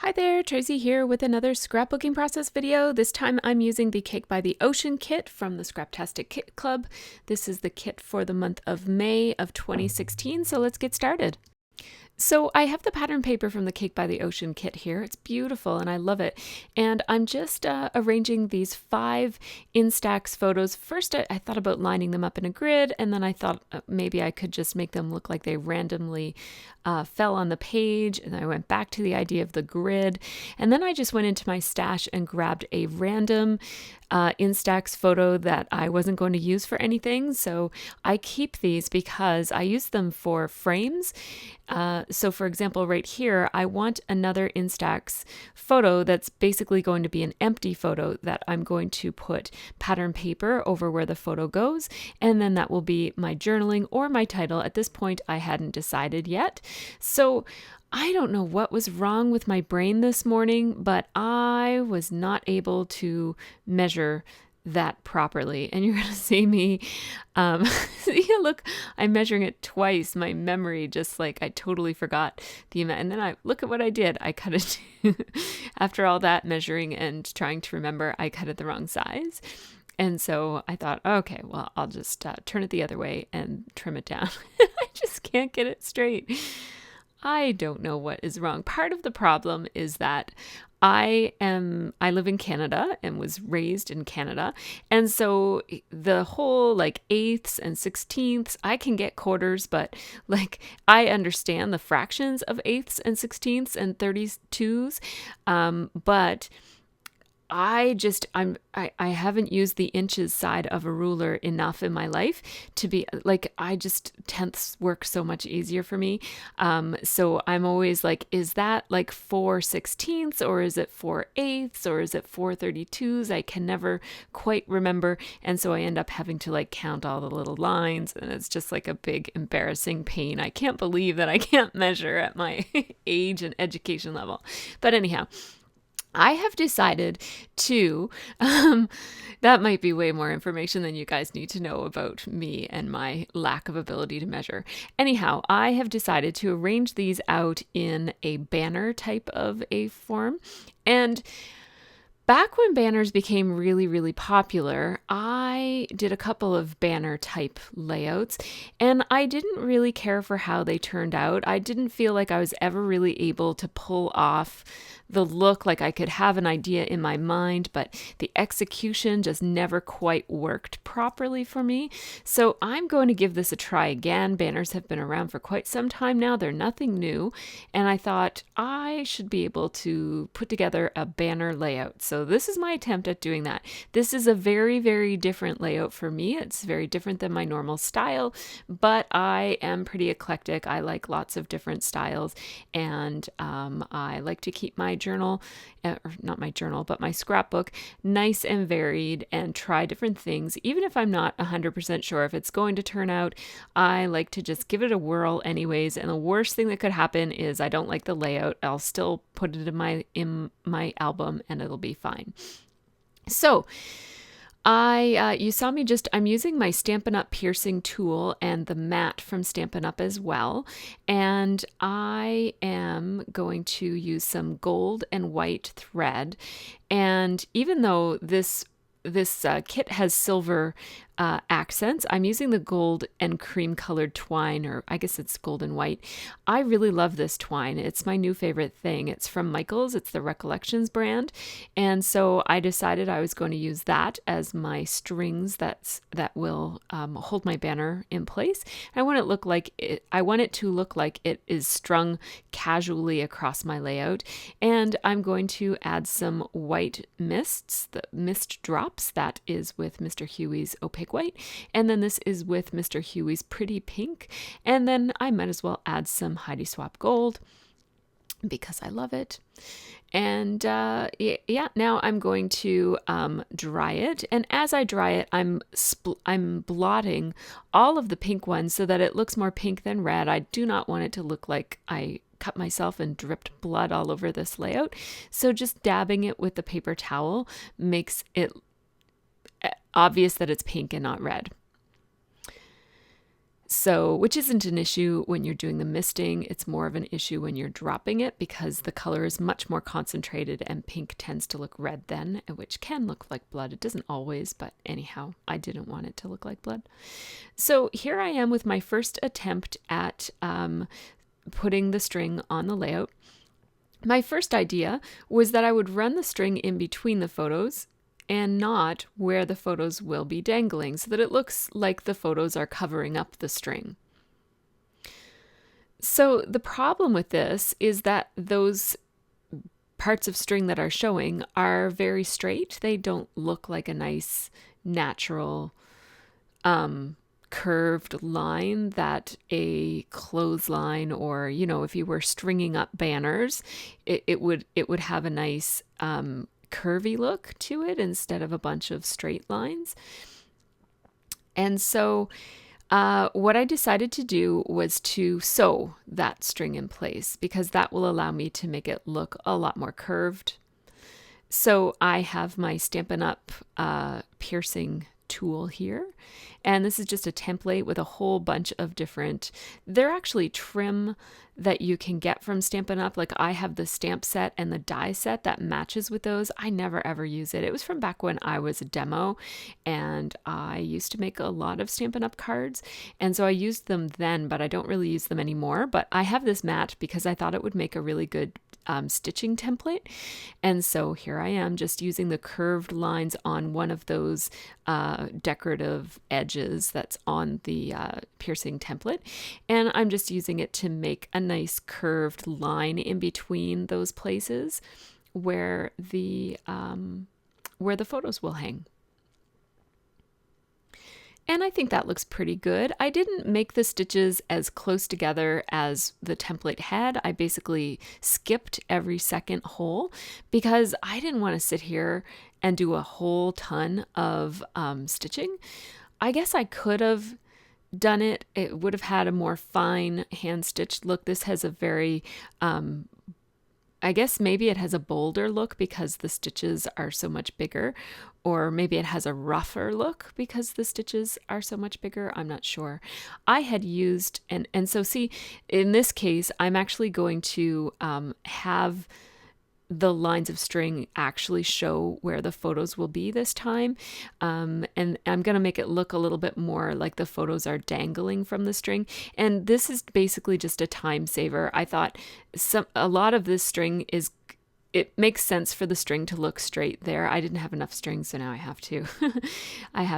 Hi there, Tracy here with another scrapbooking process video. This time I'm using the Cake by the Ocean kit from the Scraptastic Cake Club. This is the kit for the month of May of 2016, so let's get started. So I have the pattern paper from the Cake by the Ocean kit here. It's beautiful and I love it. And I'm just arranging these 5 Instax photos. First, I thought about lining them up in a grid, and then I thought maybe I could just make them look like they randomly fell on the page. And I went back to the idea of the grid. And then I just went into my stash and grabbed a random Instax photo that I wasn't going to use for anything. So I keep these because I use them for frames. So for example, right here, I want another Instax photo that's basically going to be an empty photo that I'm going to put pattern paper over where the photo goes. And then that will be my journaling or my title. At this point, I hadn't decided yet. So I don't know what was wrong with my brain this morning, but I was not able to measure that properly. And you're going to see me, look, I'm measuring it twice. My memory just like I totally forgot the amount. And then I look at what I did. I cut it after all that measuring and trying to remember, I cut it the wrong size. And so I thought, okay, well, I'll just turn it the other way and trim it down. I just can't get it straight. I don't know what is wrong. Part of the problem is that I live in Canada and was raised in Canada. And so the whole like eighths and sixteenths, I can get quarters, but like I understand the fractions of eighths and sixteenths and 32s. But I haven't used the inches side of a ruler enough in my life to be like, tenths work so much easier for me. So I'm always like, is that like 4/16 or is it 4/8 or is it 4/32? I can never quite remember. And so I end up having to like count all the little lines, and it's just like a big embarrassing pain. I can't believe that I can't measure at my age and education level. But anyhow, I have decided to, that might be way more information than you guys need to know about me and my lack of ability to measure. Anyhow, I have decided to arrange these out in a banner type of a form. And back when banners became really, really popular, I did a couple of banner type layouts, and I didn't really care for how they turned out. I didn't feel like I was ever really able to pull off the look. Like I could have an idea in my mind, but the execution just never quite worked properly for me. So I'm going to give this a try again. Banners have been around for quite some time now. They're nothing new. And I thought I should be able to put together a banner layout. So this is my attempt at doing that. This is a very, very different layout for me. It's very different than my normal style, but I am pretty eclectic. I like lots of different styles, and I like to keep my journal, or not my journal, but my scrapbook nice and varied and try different things. Even if I'm not 100% sure if it's going to turn out, I like to just give it a whirl anyways. And the worst thing that could happen is I don't like the layout. I'll still put it in my album and it'll be fine. So you saw me I'm using my Stampin' Up! Piercing tool and the mat from Stampin' Up! As well. And I am going to use some gold and white thread. And even though this kit has silver accents, I'm using the gold and cream colored twine, or I guess it's gold and white. I really love this twine. It's my new favorite thing. It's from Michaels. It's the Recollections brand. And so I decided I was going to use that as my strings that will hold my banner in place. I want it to look like it is strung casually across my layout. And I'm going to add some white mists, the mist drops. That is with Mr. Huey's Opaque White, and then this is with Mr. Huey's Pretty Pink, and then I might as well add some Heidi Swapp Gold because I love it. And now I'm going to dry it, and as I dry it, I'm blotting all of the pink ones so that it looks more pink than red. I do not want it to look like I cut myself and dripped blood all over this layout. So just dabbing it with the paper towel makes it obvious that it's pink and not red. So, which isn't an issue when you're doing the misting. It's more of an issue when you're dropping it because the color is much more concentrated and pink tends to look red then, which can look like blood. It doesn't always, but anyhow, I didn't want it to look like blood. So here I am with my first attempt at putting the string on the layout. My first idea was that I would run the string in between the photos and not where the photos will be dangling, so that it looks like the photos are covering up the string. So the problem with this is that those parts of string that are showing are very straight. They don't look like a nice natural curved line that a clothesline, or if you were stringing up banners, it would have a nice curvy look to it instead of a bunch of straight lines. And so what I decided to do was to sew that string in place, because that will allow me to make it look a lot more curved. So I have my Stampin' Up! Piercing tool here, and this is just a template with a whole bunch of different, they're actually trim that you can get from Stampin' Up! Like I have the stamp set and the die set that matches with those. I never ever use it. It was from back when I was a demo and I used to make a lot of Stampin' Up! Cards, and so I used them then, but I don't really use them anymore. But I have this mat because I thought it would make a really good stitching template. And so here I am just using the curved lines on one of those decorative edges that's on the piercing template. And I'm just using it to make a nice curved line in between those places where the photos will hang. And I think that looks pretty good. I didn't make the stitches as close together as the template had. I basically skipped every second hole because I didn't want to sit here and do a whole ton of stitching. I guess I could have done it. It would have had a more fine hand stitched look. This has a very I guess maybe it has a bolder look because the stitches are so much bigger, or maybe it has a rougher look because the stitches are so much bigger. I'm not sure. I had used, and so see, in this case, I'm actually going to have the lines of string actually show where the photos will be this time. And I'm going to make it look a little bit more like the photos are dangling from the string. And this is basically just a time saver. I thought a lot of this string it makes sense for the string to look straight there. I didn't have enough string, so now I have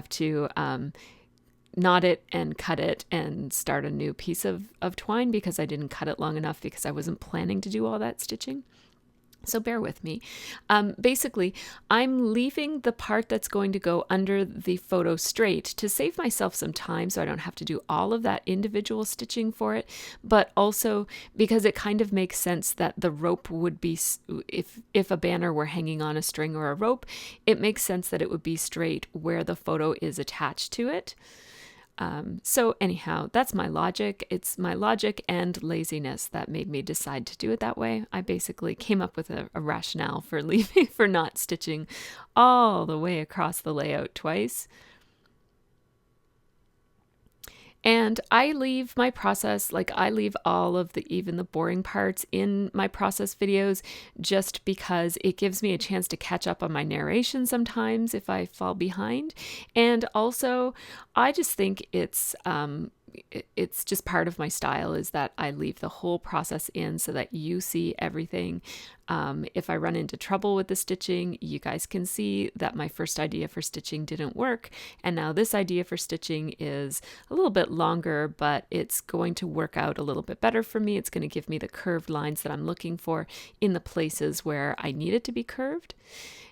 to, knot it and cut it and start a new piece of twine because I didn't cut it long enough because I wasn't planning to do all that stitching. So bear with me. Basically, I'm leaving the part that's going to go under the photo straight to save myself some time so I don't have to do all of that individual stitching for it, but also because it kind of makes sense that the rope would be, if a banner were hanging on a string or a rope, it makes sense that it would be straight where the photo is attached to it. So anyhow, that's my logic. It's my logic and laziness that made me decide to do it that way. I basically came up with a rationale for for not stitching all the way across the layout twice. And I leave my process, I leave all of even the boring parts in my process videos just because it gives me a chance to catch up on my narration sometimes if I fall behind. And also, I just think it's just part of my style is that I leave the whole process in so that you see everything. If I run into trouble with the stitching, you guys can see that my first idea for stitching didn't work. And now this idea for stitching is a little bit longer, but it's going to work out a little bit better for me. It's going to give me the curved lines that I'm looking for in the places where I need it to be curved.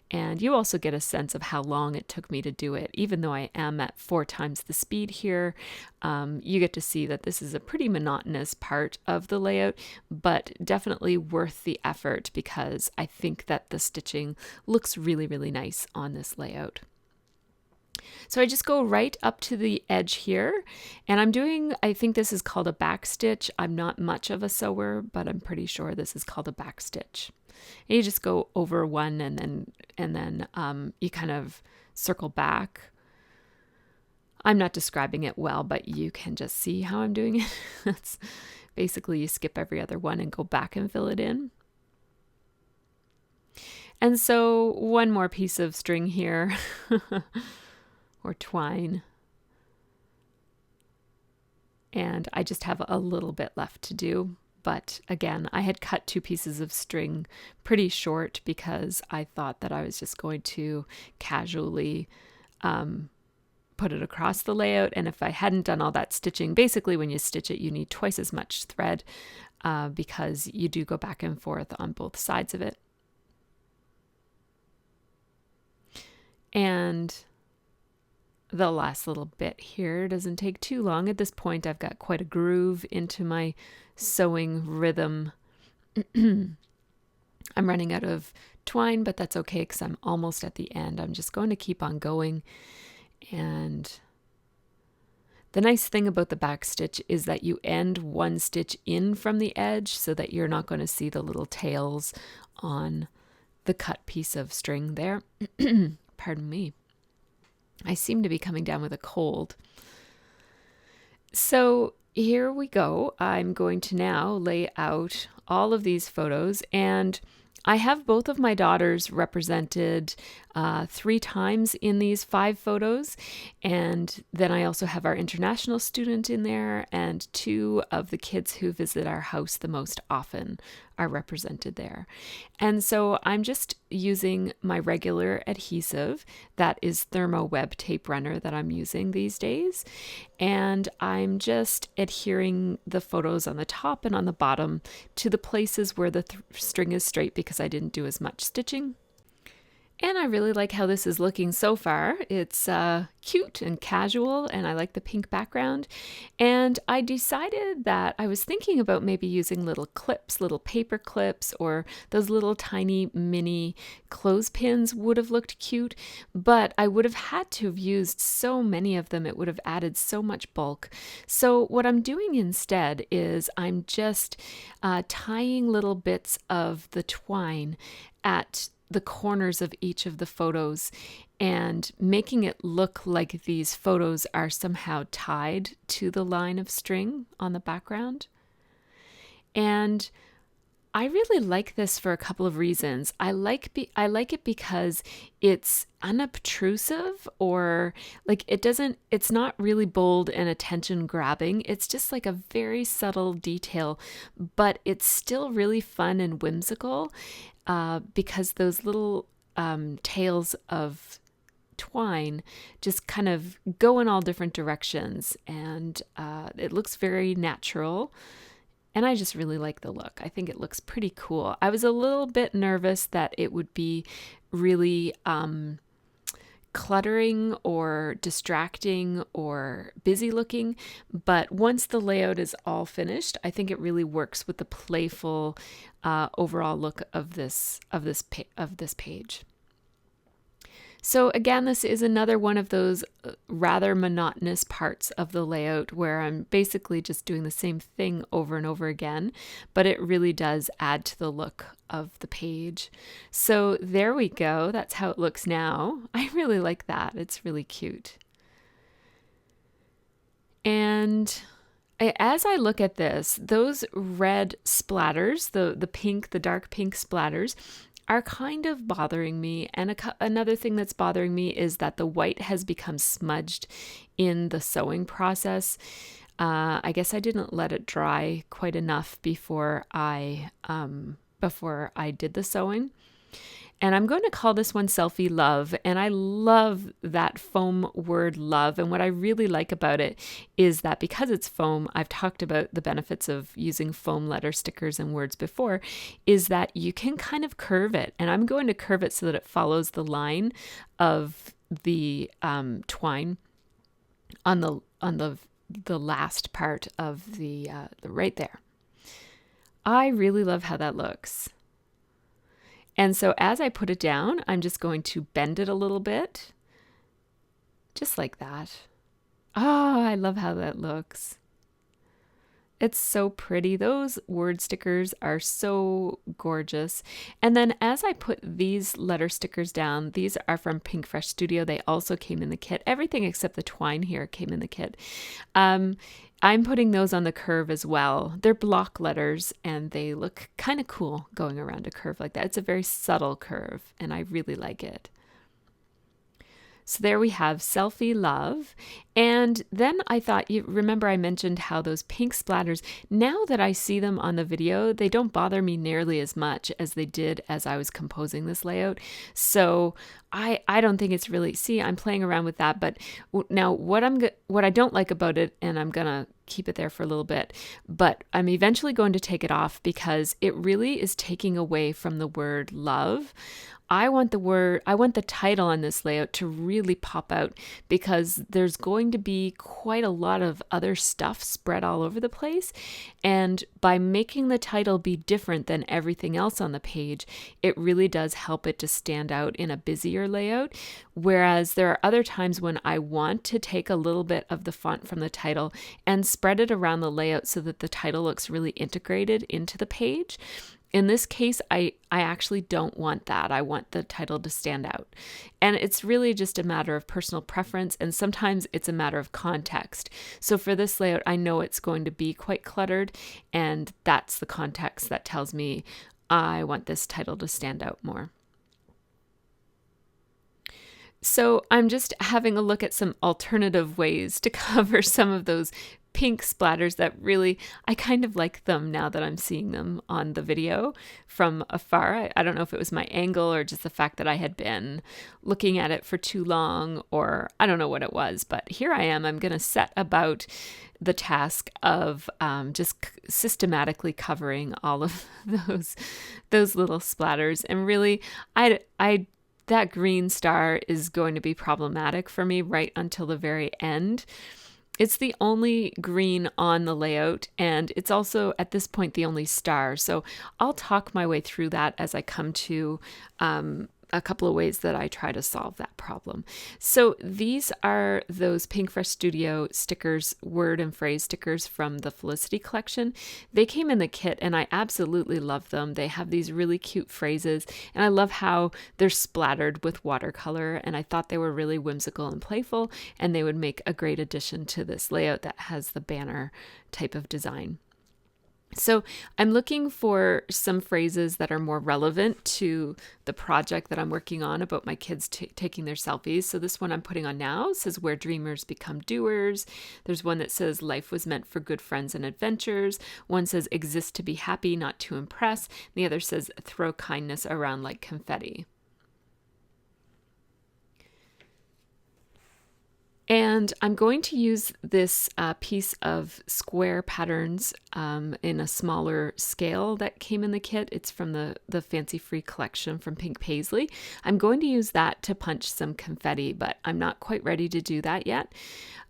And you also get a sense of how long it took me to do it. Even though I am at 4 times the speed here, you get to see that this is a pretty monotonous part of the layout, but definitely worth the effort because I think that the stitching looks really, really nice on this layout. So I just go right up to the edge here, and I think this is called a back stitch. I'm not much of a sewer, but I'm pretty sure this is called a back stitch. And you just go over one and then you kind of circle back I'm not describing it well, but you can just see how I'm doing it. That's basically you skip every other one and go back and fill it in. And so one more piece of string here, or twine. And I just have a little bit left to do. But again, I had cut 2 pieces of string pretty short because I thought that I was just going to casually put it across the layout. And if I hadn't done all that stitching, basically when you stitch it, you need twice as much thread because you do go back and forth on both sides of it. And the last little bit here doesn't take too long. At this point, I've got quite a groove into my sewing rhythm. I'm running out of twine, but that's okay because I'm almost at the end. I'm just going to keep on going. And the nice thing about the back stitch is that you end one stitch in from the edge so that you're not going to see the little tails on the cut piece of string there. Pardon me. I seem to be coming down with a cold. So here we go. I'm going to now lay out all of these photos, and I have both of my daughters represented 3 times in these 5 photos, and then I also have our international student in there, and 2 of the kids who visit our house the most often are represented there. And so I'm just using my regular adhesive, that is Thermo Web Tape Runner that I'm using these days, and I'm just adhering the photos on the top and on the bottom to the places where the string is straight because I didn't do as much stitching. And I really like how this is looking so far. It's cute and casual, and I like the pink background. And I decided that I was thinking about maybe using little clips, little paper clips, or those little tiny mini clothespins would have looked cute, but I would have had to have used so many of them. It would have added so much bulk. So what I'm doing instead is I'm just tying little bits of the twine at the corners of each of the photos and making it look like these photos are somehow tied to the line of string on the background. And I really like this for a couple of reasons. I like it because it's unobtrusive, or like it's not really bold and attention grabbing. It's just like a very subtle detail, but it's still really fun and whimsical because those little tails of twine just kind of go in all different directions, and it looks very natural. And I just really like the look. I think it looks pretty cool. I was a little bit nervous that it would be really cluttering or distracting or busy looking, but once the layout is all finished, I think it really works with the playful overall look of this page. So again, this is another one of those rather monotonous parts of the layout where I'm basically just doing the same thing over and over again, but it really does add to the look of the page. So there we go. That's how it looks now. I really like that. It's really cute. And as I look at this, those red splatters, the dark pink splatters, are kind of bothering me. And another thing that's bothering me is that the white has become smudged in the sewing process. I guess I didn't let it dry quite enough before I did the sewing. And I'm going to call this one Selfie Love. And I love that foam word love. And what I really like about it is that because it's foam, I've talked about the benefits of using foam letter stickers and words before, is that you can kind of curve it. And I'm going to curve it so that it follows the line of the twine on the last part of the right there. I really love how that looks. And so as I put it down, I'm just going to bend it a little bit, just like that. Oh, I love how that looks. It's so pretty. Those word stickers are so gorgeous. And then as I put these letter stickers down, these are from Pink Fresh Studio. They also came in the kit. Everything except the twine here came in the kit. I'm putting those on the curve as well. They're block letters and they look kind of cool going around a curve like that. It's a very subtle curve and I really like it. So there we have Selfie Love. And then I thought, you remember I mentioned how those pink splatters, now that I see them on the video, they don't bother me nearly as much as they did as I was composing this layout. So I don't think it's really, see, I'm playing around with that. But now what I don't like about it, and I'm going to keep it there for a little bit, but I'm eventually going to take it off because it really is taking away from the word love. I want the title on this layout to really pop out because there's going to be quite a lot of other stuff spread all over the place. And by making the title be different than everything else on the page, it really does help it to stand out in a busier layout. Whereas there are other times when I want to take a little bit of the font from the title and spread it around the layout so that the title looks really integrated into the page. In this case, I actually don't want that. I want the title to stand out. And it's really just a matter of personal preference, and sometimes it's a matter of context. So for this layout, I know it's going to be quite cluttered, and that's the context that tells me I want this title to stand out more. So I'm just having a look at some alternative ways to cover some of those pink splatters that really, I kind of like them now that I'm seeing them on the video from afar. I don't know if it was my angle or just the fact that I had been looking at it for too long, or I don't know what it was, but here I am. I'm going to set about the task of just systematically covering all of those little splatters. And really, that green star is going to be problematic for me right until the very end. It's the only green on the layout, and it's also at this point the only star. So I'll talk my way through that as I come to a couple of ways that I try to solve that problem. So these are those Pink Fresh Studio stickers, word and phrase stickers from the Felicity collection. They came in the kit and I absolutely love them. They have these really cute phrases and I love how they're splattered with watercolor, and I thought they were really whimsical and playful, and they would make a great addition to this layout that has the banner type of design. So I'm looking for some phrases that are more relevant to the project that I'm working on about my kids taking their selfies. So this one I'm putting on now says, where dreamers become doers. There's one that says, life was meant for good friends and adventures. One says, exist to be happy, not to impress. The other says, throw kindness around like confetti. And I'm going to use this piece of square patterns in a smaller scale that came in the kit. It's from the Fancy Free collection from Pink Paisley. I'm going to use that to punch some confetti, but I'm not quite ready to do that yet.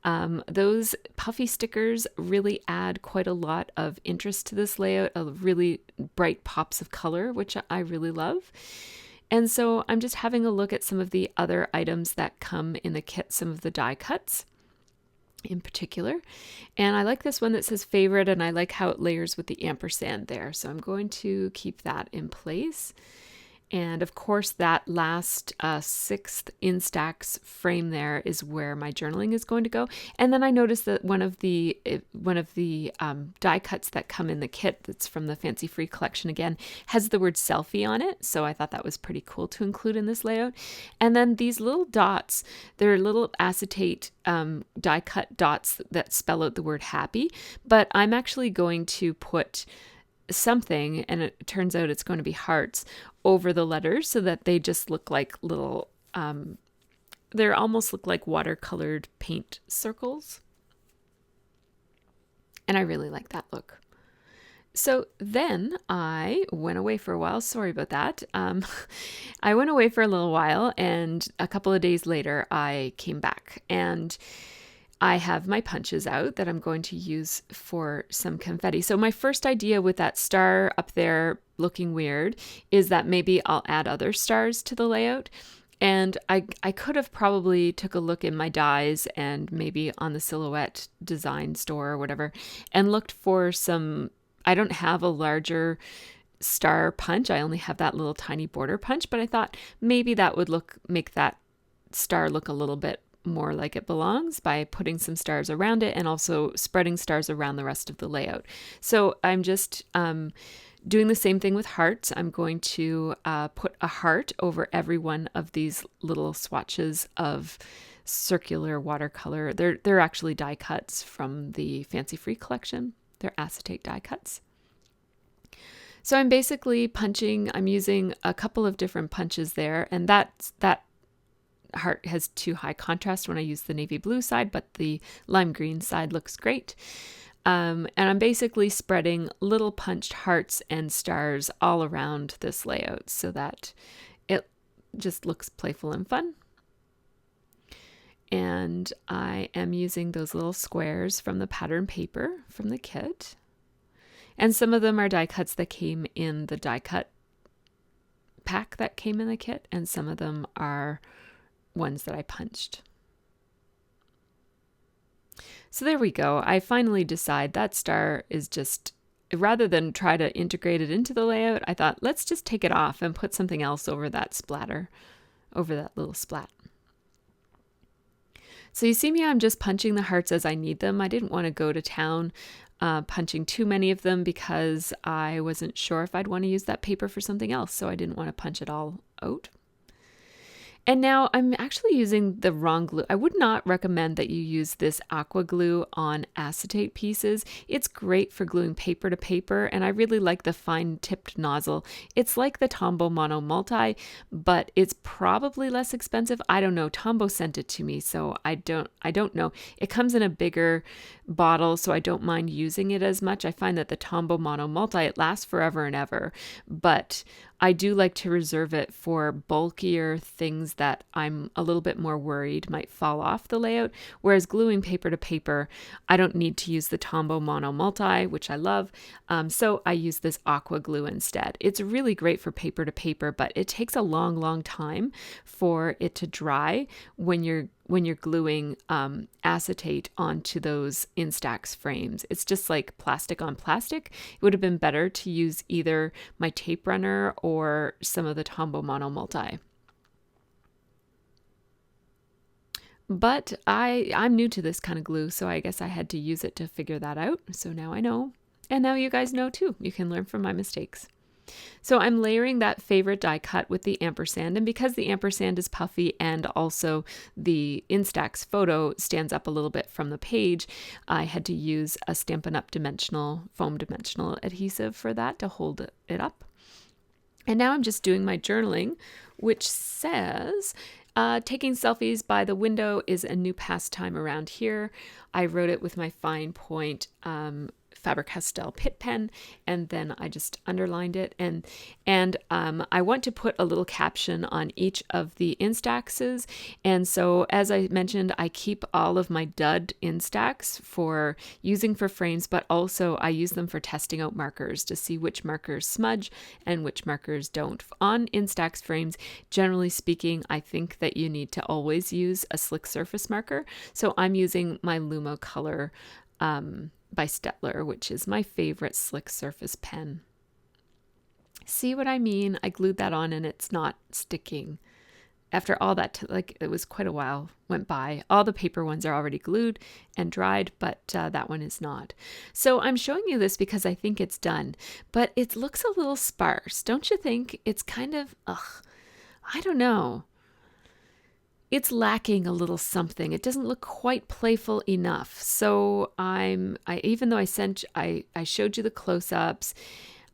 Those puffy stickers really add quite a lot of interest to this layout, of really bright pops of color, which I really love. And so I'm just having a look at some of the other items that come in the kit, some of the die cuts in particular. And I like this one that says favorite, and I like how it layers with the ampersand there. So I'm going to keep that in place. And of course, that last sixth Instax frame there is where my journaling is going to go. And then I noticed that one of the die cuts that come in the kit, that's from the Fancy Free collection again, has the word selfie on it. So I thought that was pretty cool to include in this layout. And then these little dots, they're little acetate die cut dots that spell out the word happy. But I'm actually going to put something, and it turns out it's going to be hearts, over the letters so that they just look like little, they almost look like watercolored paint circles. And I really like that look. So then I went away for a while. Sorry about that. I went away for a little while, and a couple of days later I came back, and I have my punches out that I'm going to use for some confetti. So my first idea with that star up there looking weird is that maybe I'll add other stars to the layout. And I could have probably took a look in my dies and maybe on the Silhouette design store or whatever and looked for some. I don't have a larger star punch. I only have that little tiny border punch, but I thought maybe that would make that star look a little bit more like it belongs by putting some stars around it and also spreading stars around the rest of the layout. So I'm just doing the same thing with hearts. I'm going to put a heart over every one of these little swatches of circular watercolor. They're actually die cuts from the Fancy Free collection. They're acetate die cuts. So I'm basically punching, I'm using a couple of different punches there, and that heart has too high contrast when I use the navy blue side, but the lime green side looks great. And I'm basically spreading little punched hearts and stars all around this layout so that it just looks playful and fun. And I am using those little squares from the pattern paper from the kit. And some of them are die cuts that came in the die cut pack that came in the kit, and some of them are ones that I punched. So there we go. I finally decide that star is just, rather than try to integrate it into the layout, I thought, let's just take it off and put something else over that splatter, over that little splat. So you see me, I'm just punching the hearts as I need them. I didn't want to go to town punching too many of them because I wasn't sure if I'd want to use that paper for something else. So I didn't want to punch it all out. And now I'm actually using the wrong glue. I would not recommend that you use this aqua glue on acetate pieces. It's great for gluing paper to paper, and I really like the fine tipped nozzle. It's like the Tombow Mono Multi, but it's probably less expensive. I don't know. Tombow sent it to me, so I don't know. It comes in a bigger bottle, so I don't mind using it as much. I find that the Tombow Mono Multi, it lasts forever and ever, but I do like to reserve it for bulkier things that I'm a little bit more worried might fall off the layout. Whereas gluing paper to paper, I don't need to use the Tombow Mono Multi, which I love. So I use this aqua glue instead. It's really great for paper to paper, but it takes a long, long time for it to dry when you're gluing acetate onto those Instax frames. It's just like plastic on plastic. It would have been better to use either my tape runner or some of the Tombow Mono Multi. But I'm new to this kind of glue, so I guess I had to use it to figure that out. So now I know. And now you guys know too. You can learn from my mistakes. So I'm layering that favorite die cut with the ampersand, and because the ampersand is puffy and also the Instax photo stands up a little bit from the page, I had to use a Stampin' Up! Foam dimensional adhesive for that to hold it up. And now I'm just doing my journaling, which says, taking selfies by the window is a new pastime around here. I wrote it with my fine point Faber-Castell Pitt pen, and then I just underlined it, and I want to put a little caption on each of the Instaxes. And so, as I mentioned, I keep all of my dud Instax for using for frames, but also I use them for testing out markers to see which markers smudge and which markers don't. On Instax frames, generally speaking, I think that you need to always use a slick surface marker. So I'm using my Lumo Color by Stettler, which is my favorite slick surface pen. See what I mean? I glued that on and it's not sticking. After all that, it was quite a while went by. All the paper ones are already glued and dried, but that one is not. So I'm showing you this because I think it's done, but it looks a little sparse. Don't you think? It's kind of, I don't know. It's lacking a little something. It doesn't look quite playful enough. So even though I showed you the close-ups,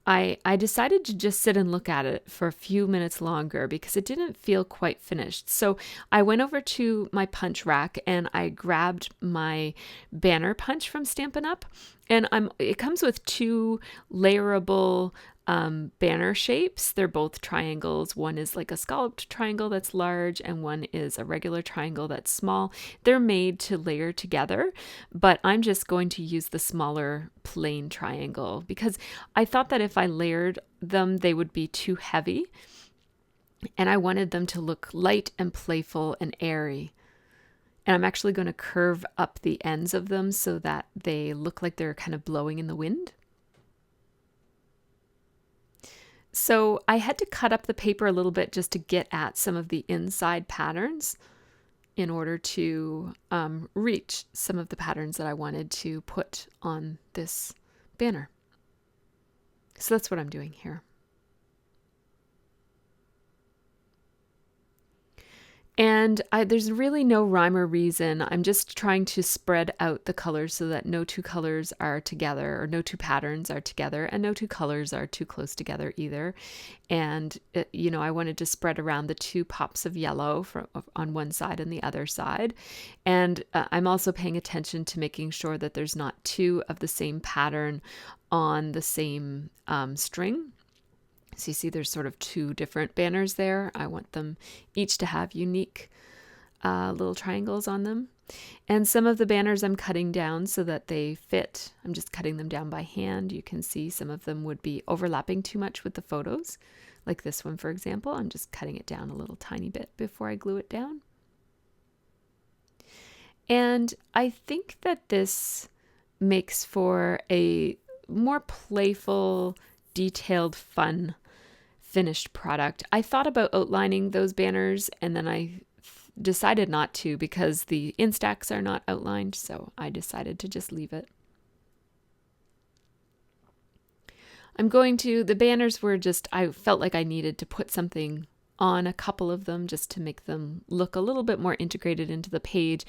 I decided to just sit and look at it for a few minutes longer because it didn't feel quite finished. So I went over to my punch rack and I grabbed my banner punch from Stampin' Up! And it comes with two layerable banner shapes. They're both triangles. One is like a scalloped triangle that's large, and one is a regular triangle that's small. They're made to layer together, but I'm just going to use the smaller plain triangle because I thought that if I layered them, they would be too heavy. And I wanted them to look light and playful and airy. And I'm actually going to curve up the ends of them so that they look like they're kind of blowing in the wind. So I had to cut up the paper a little bit just to get at some of the inside patterns in order to reach some of the patterns that I wanted to put on this banner. So that's what I'm doing here. And there's really no rhyme or reason. I'm just trying to spread out the colors so that no two colors are together, or no two patterns are together, and no two colors are too close together either. And, I wanted to spread around the two pops of yellow on one side and the other side. And I'm also paying attention to making sure that there's not two of the same pattern on the same string. So you see there's sort of two different banners there. I want them each to have unique little triangles on them. And some of the banners I'm cutting down so that they fit. I'm just cutting them down by hand. You can see some of them would be overlapping too much with the photos. Like this one, for example. I'm just cutting it down a little tiny bit before I glue it down. And I think that this makes for a more playful, detailed, fun finished product. I thought about outlining those banners and then I decided not to because the Instax are not outlined, so I decided to just leave it. The banners were just, I felt like I needed to put something on a couple of them just to make them look a little bit more integrated into the page.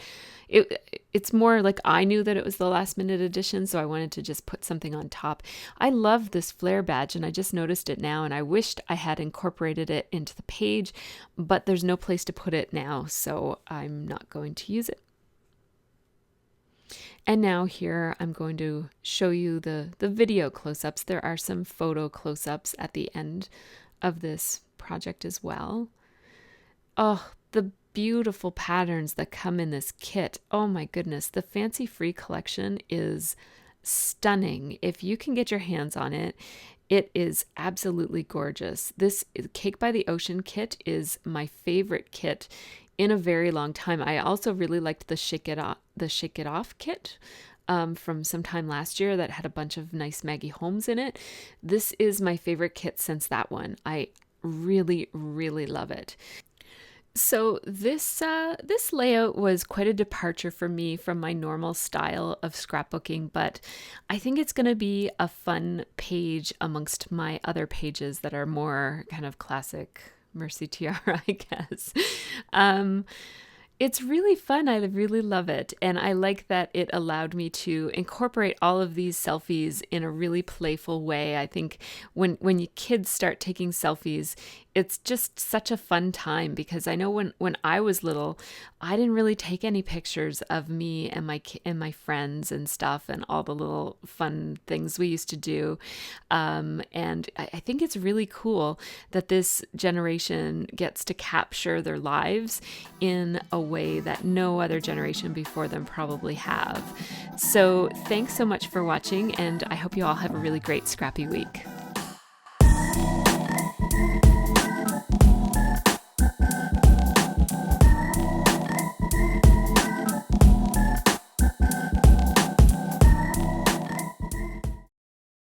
It's more like I knew that it was the last minute edition, so I wanted to just put something on top. I love this flare badge and I just noticed it now and I wished I had incorporated it into the page, but there's no place to put it now, so I'm not going to use it. And now here I'm going to show you the video close-ups. There are some photo close-ups at the end of this project as well. Oh, the beautiful patterns that come in this kit. Oh my goodness, the Fancy Free collection is stunning. If you can get your hands on it, it is absolutely gorgeous. This Cake by the Ocean kit is my favorite kit in a very long time. I also really liked the Shake It Off kit from sometime last year that had a bunch of nice Maggie Holmes in it. This is my favorite kit since that one. I really, really love it. So this layout was quite a departure for me from my normal style of scrapbooking, but I think it's going to be a fun page amongst my other pages that are more kind of classic MercyTiara, I guess. It's really fun. I really love it. And I like that it allowed me to incorporate all of these selfies in a really playful way. I think when you kids start taking selfies, it's just such a fun time because I know when I was little, I didn't really take any pictures of me and my friends and stuff and all the little fun things we used to do. And I think it's really cool that this generation gets to capture their lives in a way that no other generation before them probably have. So thanks so much for watching, and I hope you all have a really great scrappy week.